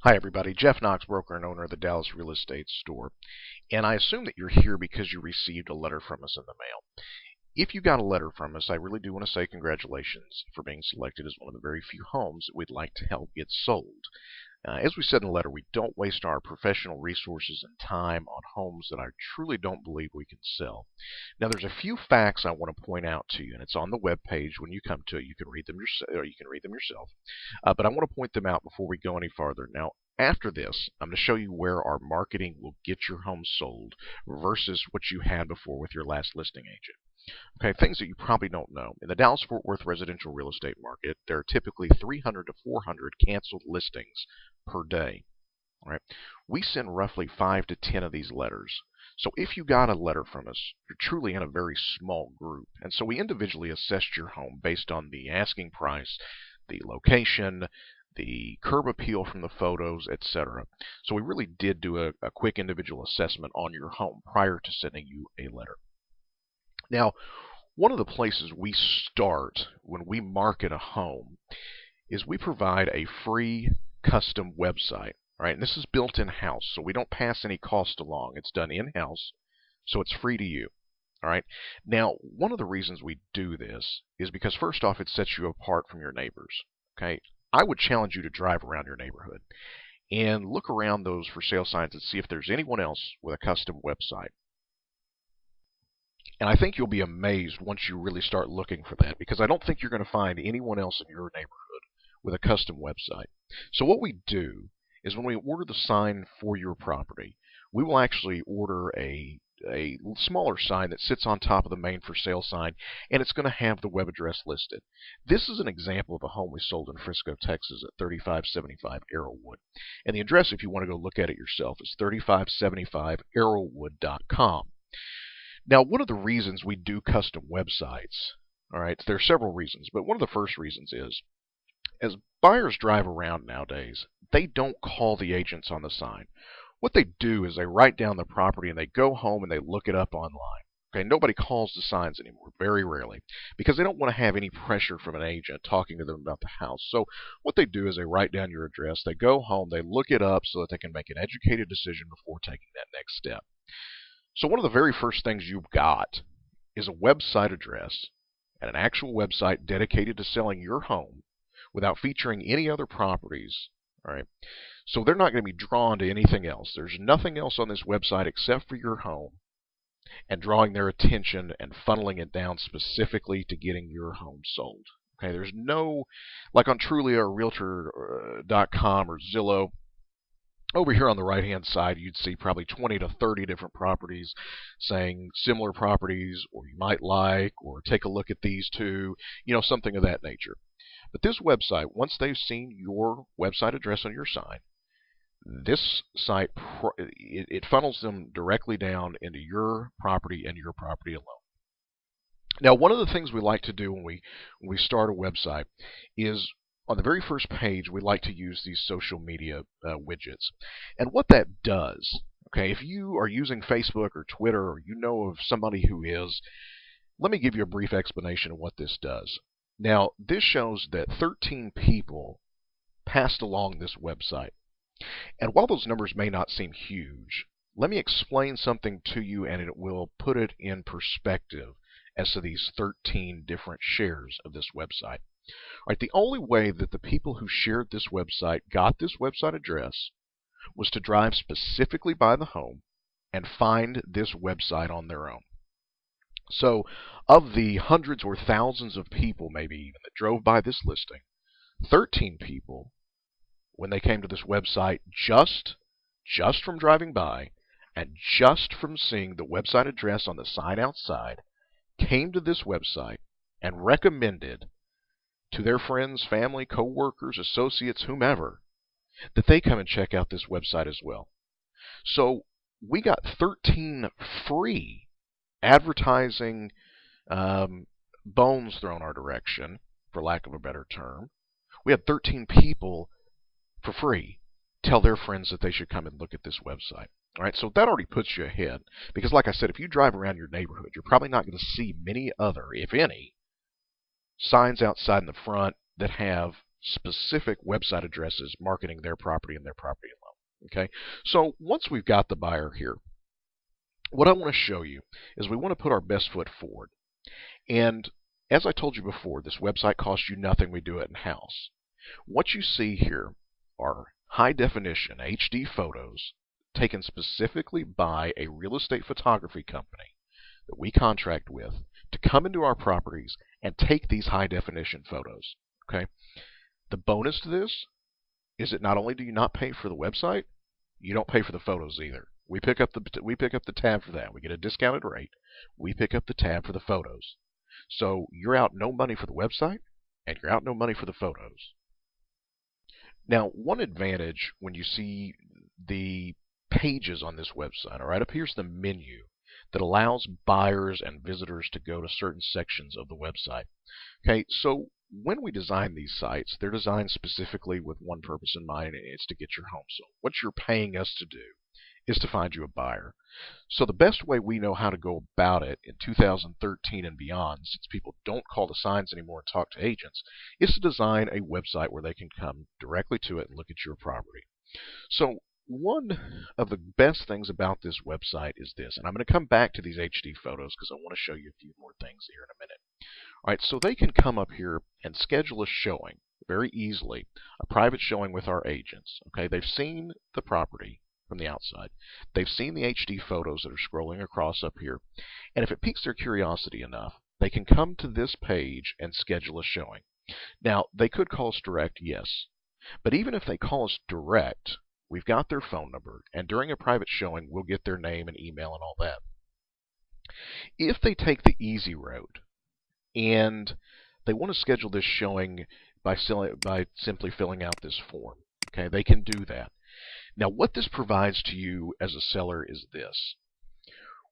Hi everybody, Jeff Knox, broker and owner of the Dallas Real Estate Store. And I assume that you're here because you received a letter from us in the mail. If you got a letter from us, I really do want to say congratulations for being selected as one of the very few homes that we'd like to help get sold. As we said in the letter, we don't waste our professional resources and time on homes that I truly don't believe we can sell. Now, there's a few facts I want to point out to you, and it's on the web page. When you come to it, you can read them yourself. But I want to point them out before we go any farther. Now, after this, I'm going to show you where our marketing will get your home sold versus what you had before with your last listing agent. Okay, things that you probably don't know. In the Dallas-Fort Worth residential real estate market, there are typically 300 to 400 canceled listings per day. All right, we send roughly 5 to 10 of these letters. So if you got a letter from us, you're truly in a very small group. And so we individually assessed your home based on the asking price, the location, the curb appeal from the photos, etc. So we really did do a quick individual assessment on your home prior to sending you a letter. Now, one of the places we start when we market a home is we provide a free custom website. Right? And this is built in-house, so we don't pass any cost along. It's done in-house, so it's free to you. All right. Now, one of the reasons we do this is because, first off, it sets you apart from your neighbors. Okay. I would challenge you to drive around your neighborhood and look around those for sale signs and see if there's anyone else with a custom website. And I think you'll be amazed once you really start looking for that, because I don't think you're going to find anyone else in your neighborhood with a custom website. So what we do is when we order the sign for your property, we will actually order a smaller sign that sits on top of the main for sale sign, and it's going to have the web address listed. This is an example of a home we sold in Frisco, Texas at 3575 Arrowwood. And the address, if you want to go look at it yourself, is 3575arrowwood.com. Now, one of the reasons we do custom websites, all right, there are several reasons, but one of the first reasons is, as buyers drive around nowadays, they don't call the agents on the sign. What they do is they write down the property and they go home and they look it up online. Okay, nobody calls the signs anymore, very rarely, because they don't want to have any pressure from an agent talking to them about the house. So what they do is they write down your address, they go home, they look it up so that they can make an educated decision before taking that next step. So one of the very first things you've got is a website address and an actual website dedicated to selling your home without featuring any other properties. All right. So they're not going to be drawn to anything else. There's nothing else on this website except for your home and drawing their attention and funneling it down specifically to getting your home sold. Okay, there's no, like on Trulia or Realtor.com or Zillow, over here on the right-hand side, you'd see probably 20 to 30 different properties saying similar properties, or you might like, or take a look at these two, something of that nature. But this website, once they've seen your website address on your sign, this site, it funnels them directly down into your property and your property alone. Now, one of the things we like to do when we start a website is, on the very first page, we like to use these social media widgets. And what that does, okay, if you are using Facebook or Twitter, or you know of somebody who is, let me give you a brief explanation of what this does. Now, this shows that 13 people passed along this website. And while those numbers may not seem huge, let me explain something to you, and it will put it in perspective as to these 13 different shares of this website. All right, the only way that the people who shared this website got this website address was to drive specifically by the home and find this website on their own. So of the hundreds or thousands of people, maybe even, that drove by this listing, 13 people, when they came to this website, just from driving by and just from seeing the website address on the sign outside, came to this website and recommended to their friends, family, co-workers, associates, whomever, that they come and check out this website as well. So we got 13 free advertising bones thrown our direction, for lack of a better term. We had 13 people for free tell their friends that they should come and look at this website. All right, so that already puts you ahead, because like I said, if you drive around your neighborhood, you're probably not going to see many other, if any, signs outside in the front that have specific website addresses marketing their property and their property alone. Okay, so once we've got the buyer here, what I want to show you is we want to put our best foot forward. And as I told you before, this website costs you nothing. We do it in-house. What you see here are high definition HD photos taken specifically by a real estate photography company that we contract with to come into our properties and take these high definition photos. Okay? The bonus to this is that not only do you not pay for the website, you don't pay for the photos either. We pick up the tab for that. We get a discounted rate. We pick up the tab for the photos. So you're out no money for the website, and you're out no money for the photos. Now, one advantage when you see the pages on this website, all right, up here's the menu that allows buyers and visitors to go to certain sections of the website. Okay, so when we design these sites, they're designed specifically with one purpose in mind, and it's to get your home sold. What you're paying us to do is to find you a buyer. So the best way we know how to go about it in 2013 and beyond, since people don't call the signs anymore and talk to agents, is to design a website where they can come directly to it and look at your property. So one of the best things about this website is this, and I'm going to come back to these HD photos because I want to show you a few more things here in a minute. All right, so they can come up here and schedule a showing very easily, a private showing with our agents. Okay, they've seen the property from the outside. They've seen the HD photos that are scrolling across up here, and if it piques their curiosity enough, they can come to this page and schedule a showing. Now, they could call us direct, yes, but even if they call us direct, we've got their phone number, and during a private showing, we'll get their name and email and all that. If they take the easy road and they want to schedule this showing by simply filling out this form, okay, they can do that. Now, what this provides to you as a seller is this.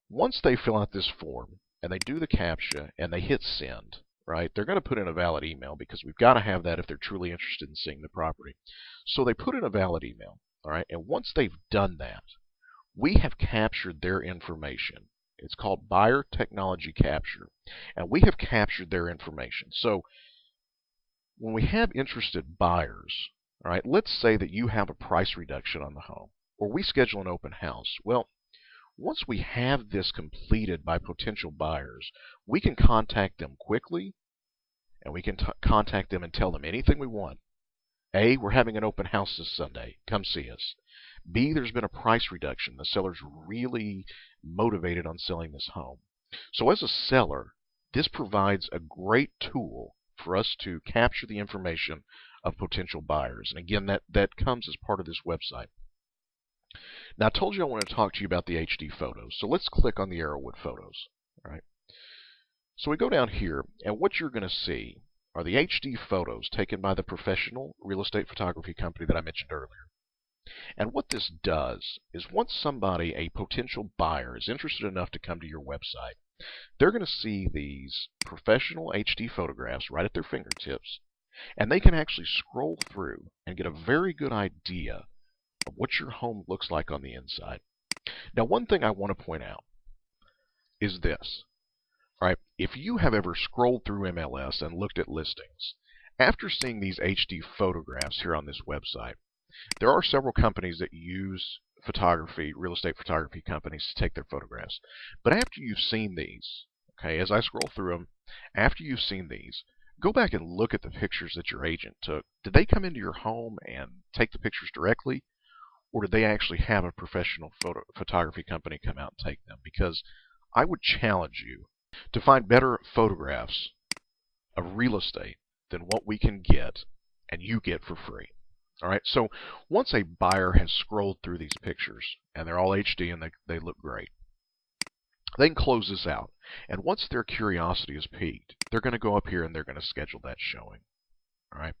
Once they fill out this form and they do the CAPTCHA and they hit send, right, they're going to put in a valid email because we've got to have that if they're truly interested in seeing the property. So they put in a valid email, all right, and once they've done that, we have captured their information. It's called buyer technology capture, and we have captured their information. So when we have interested buyers, all right, let's say that you have a price reduction on the home, or we schedule an open house. Well, once we have this completed by potential buyers, we can contact them quickly, and we can contact them and tell them anything we want. A, we're having an open house this Sunday. Come see us. B, there's been a price reduction. The seller's really motivated on selling this home. So as a seller, this provides a great tool for us to capture the information of potential buyers. And again, that comes as part of this website. Now, I told you I wanted to talk to you about the HD photos. So let's click on the Arrowwood photos. All right. So we go down here, and what you're going to see are the HD photos taken by the professional real estate photography company that I mentioned earlier. And what this does is once somebody, a potential buyer, is interested enough to come to your website, they're going to see these professional HD photographs right at their fingertips, and they can actually scroll through and get a very good idea of what your home looks like on the inside. Now, one thing I want to point out is this. All right, if you have ever scrolled through MLS and looked at listings, after seeing these HD photographs here on this website, there are several companies that use photography, real estate photography companies to take their photographs. But after you've seen these, okay, as I scroll through them, after you've seen these, go back and look at the pictures that your agent took. Did they come into your home and take the pictures directly? Or did they actually have a professional photography company come out and take them? Because I would challenge you to find better photographs of real estate than what we can get and you get for free. All right, so once a buyer has scrolled through these pictures, and they're all HD and they look great, they can close this out. And once their curiosity is piqued, they're going to go up here and they're going to schedule that showing. All right,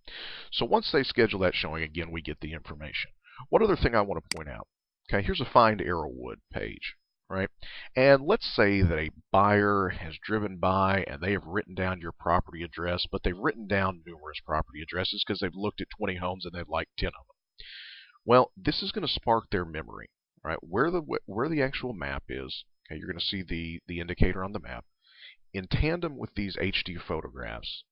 so once they schedule that showing, again, we get the information. One other thing I want to point out, okay, here's a FindArrowood page. Right? And let's say that a buyer has driven by and they have written down your property address, but they've written down numerous property addresses because they've looked at 20 homes and they've liked 10 of them. Well, this is going to spark their memory, right? Where the actual map is, okay, you're going to see the indicator on the map in tandem with these HD photographs,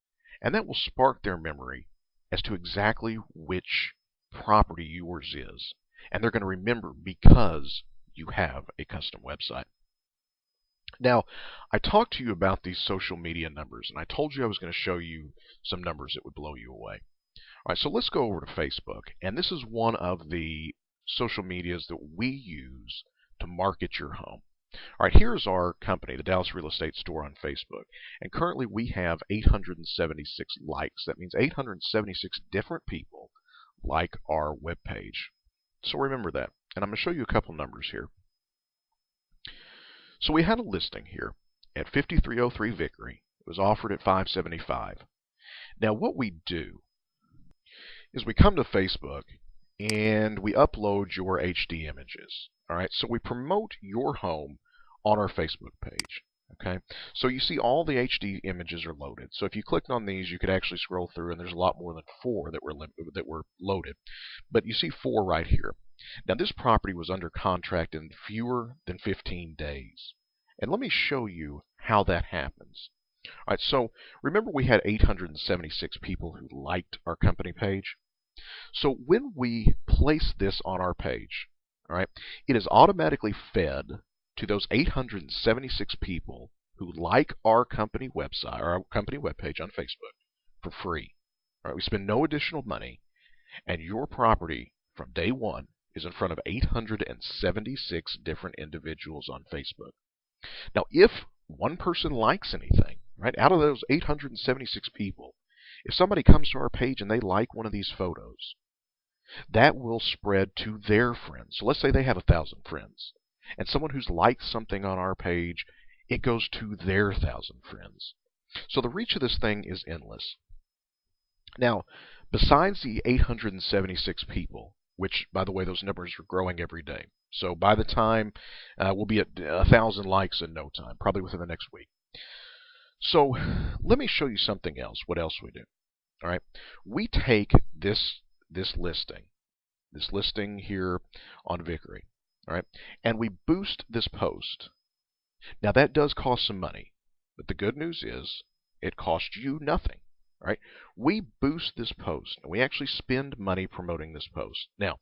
and that will spark their memory, as to exactly which property yours is. And they're going to remember because you have a custom website. Now, I talked to you about these social media numbers, and I told you I was going to show you some numbers that would blow you away. All right, so let's go over to Facebook, and this is one of the social medias that we use to market your home. All right, here's our company, the Dallas Real Estate Store on Facebook, and currently we have 876 likes. That means 876 different people like our webpage. So remember that, and I'm going to show you a couple numbers here. So we had a listing here at 5303 Vickery. It was offered at $575. Now what we do is we come to Facebook and we upload your HD images. All right, so we promote your home on our Facebook page. Okay, so you see all the HD images are loaded. So if you clicked on these, you could actually scroll through, and there's a lot more than 4 that were loaded. But you see 4 right here. Now this property was under contract in fewer than 15 days. And let me show you how that happens. All right, so remember we had 876 people who liked our company page. So when we place this on our page, all right, it is automatically fed to those 876 people who like our company website or our company webpage on Facebook for free. All right, we spend no additional money, and your property from day one is in front of 876 different individuals on Facebook. Now, if one person likes anything, right, out of those 876 people, if somebody comes to our page and they like one of these photos, that will spread to their friends. So let's say they have 1,000 friends, and someone who's liked something on our page, it goes to their 1,000 friends. So the reach of this thing is endless. Now, besides the 876 people, which, by the way, those numbers are growing every day. So by the time we'll be at 1,000 likes in no time, probably within the next week. So let me show you something else, what else we do. All right, we take this listing here on Vickery, all right, and we boost this post. Now that does cost some money, but the good news is it costs you nothing. All right, we boost this post, and we actually spend money promoting this post. Now,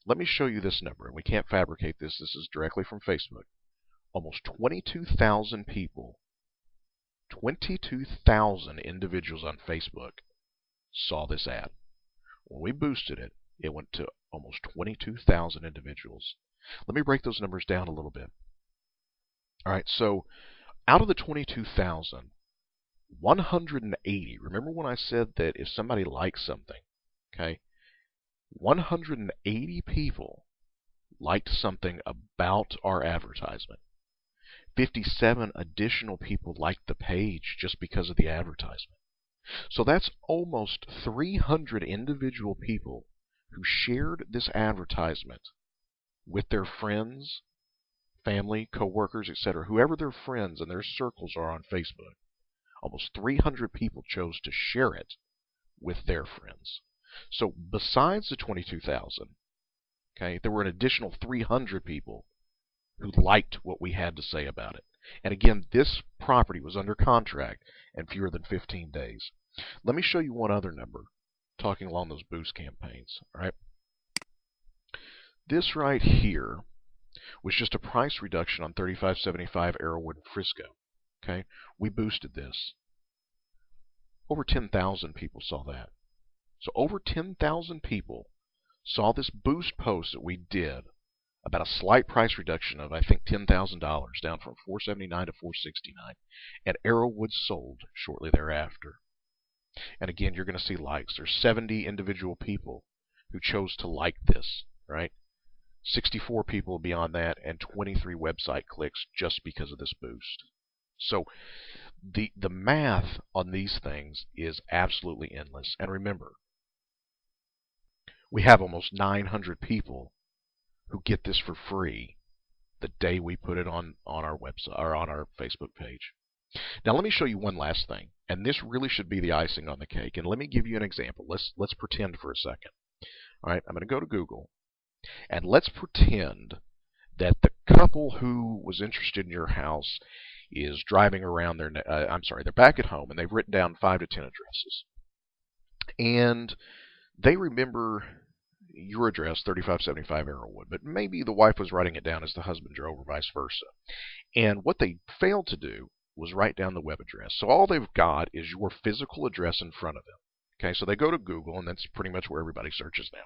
let me show you this number, and we can't fabricate this. This is directly from Facebook. Almost 22,000 people, 22,000 individuals on Facebook saw this ad. When we boosted it, it went to almost 22,000 individuals. Let me break those numbers down a little bit. All right, so out of the 22,000, 180, remember when I said that if somebody likes something, okay, 180 people liked something about our advertisement. 57 additional people liked the page just because of the advertisement. So that's almost 300 individual people who shared this advertisement with their friends, family, coworkers, etc., whoever their friends and their circles are on Facebook. Almost 300 people chose to share it with their friends. So besides the 22,000, okay, there were an additional 300 people who liked what we had to say about it. And again, this property was under contract in fewer than 15 days. Let me show you one other number, talking along those boost campaigns. All right, this right here was just a price reduction on 3575 Arrowwood in Frisco. Okay, we boosted this. Over 10,000 people saw that. So over 10,000 people saw this boost post that we did about a slight price reduction of, I think, $10,000, down from $479 to $469, and Arrowwood sold shortly thereafter. And again, you're going to see likes. There's 70 individual people who chose to like this, right? 64 people beyond that, and 23 website clicks just because of this boost. So the math on these things is absolutely endless. And remember, we have almost 900 people who get this for free the day we put it on our website or on our Facebook page. Now let me show you one last thing, and this really should be the icing on the cake. And let me give you an example. Let's pretend for a second. All right, I'm going to go to Google, and let's pretend that the couple who was interested in your house is driving around they're back at home, and they've written down 5 to 10 addresses. and they remember your address, 3575 Arrowwood, but maybe the wife was writing it down as the husband drove or vice versa. And what they failed to do was write down the web address. So all they've got is your physical address in front of them. Okay, so they go to Google, and that's pretty much where everybody searches now.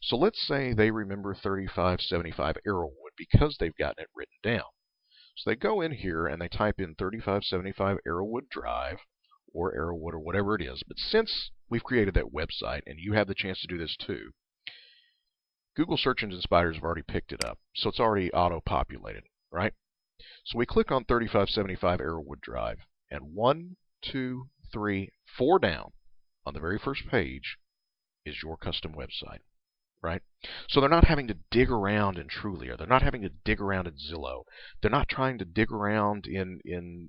So let's say they remember 3575 Arrowwood because they've gotten it written down. So they go in here and they type in 3575 Arrowwood Drive or Arrowwood or whatever it is. But since we've created that website, and you have the chance to do this too, Google search engine spiders have already picked it up. So it's already auto-populated, right? So we click on 3575 Arrowwood Drive, and 1, 2, 3, 4 down on the very first page is your custom website, right? So they're not having to dig around in Trulia. They're not having to dig around in Zillow. They're not trying to dig around in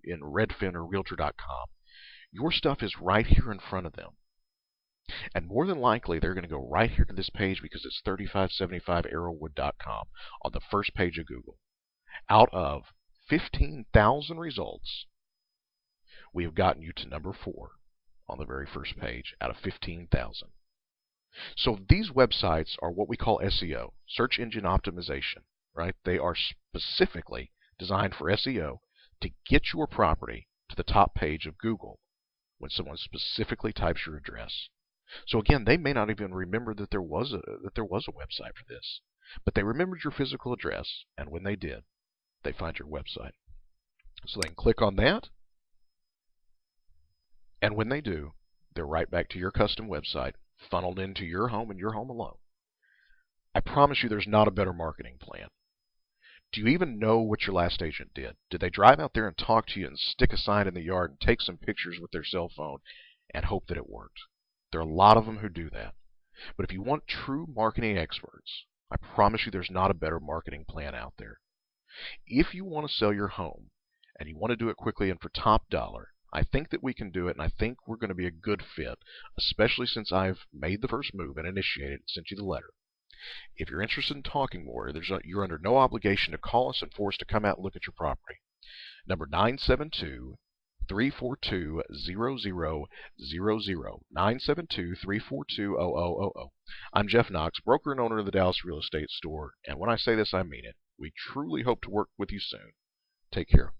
Redfin or Realtor.com. Your stuff is right here in front of them. And more than likely, they're going to go right here to this page because it's 3575arrowwood.com on the first page of Google. Out of 15,000 results, we have gotten you to number 4 on the very first page out of 15,000. So these websites are what we call SEO, search engine optimization, right? They are specifically designed for SEO to get your property to the top page of Google when someone specifically types your address. So again, they may not even remember that there was a website for this, but they remembered your physical address, and when they did, they find your website. So they can click on that, and when they do, they're right back to your custom website, funneled into your home and your home alone. I promise you there's not a better marketing plan. Do you even know what your last agent did? Did they drive out there and talk to you and stick a sign in the yard and take some pictures with their cell phone and hope that it worked? There are a lot of them who do that. But if you want true marketing experts, I promise you there's not a better marketing plan out there. If you want to sell your home and you want to do it quickly and for top dollar, I think that we can do it, and I think we're going to be a good fit, especially since I've made the first move and initiated and sent you the letter. If you're interested in talking more, you're under no obligation to call us and for us to come out and look at your property. Number 972-342-0000, 972-342-0000. I'm Jeff Knox, broker and owner of the Dallas Real Estate Store, and when I say this, I mean it. We truly hope to work with you soon. Take care.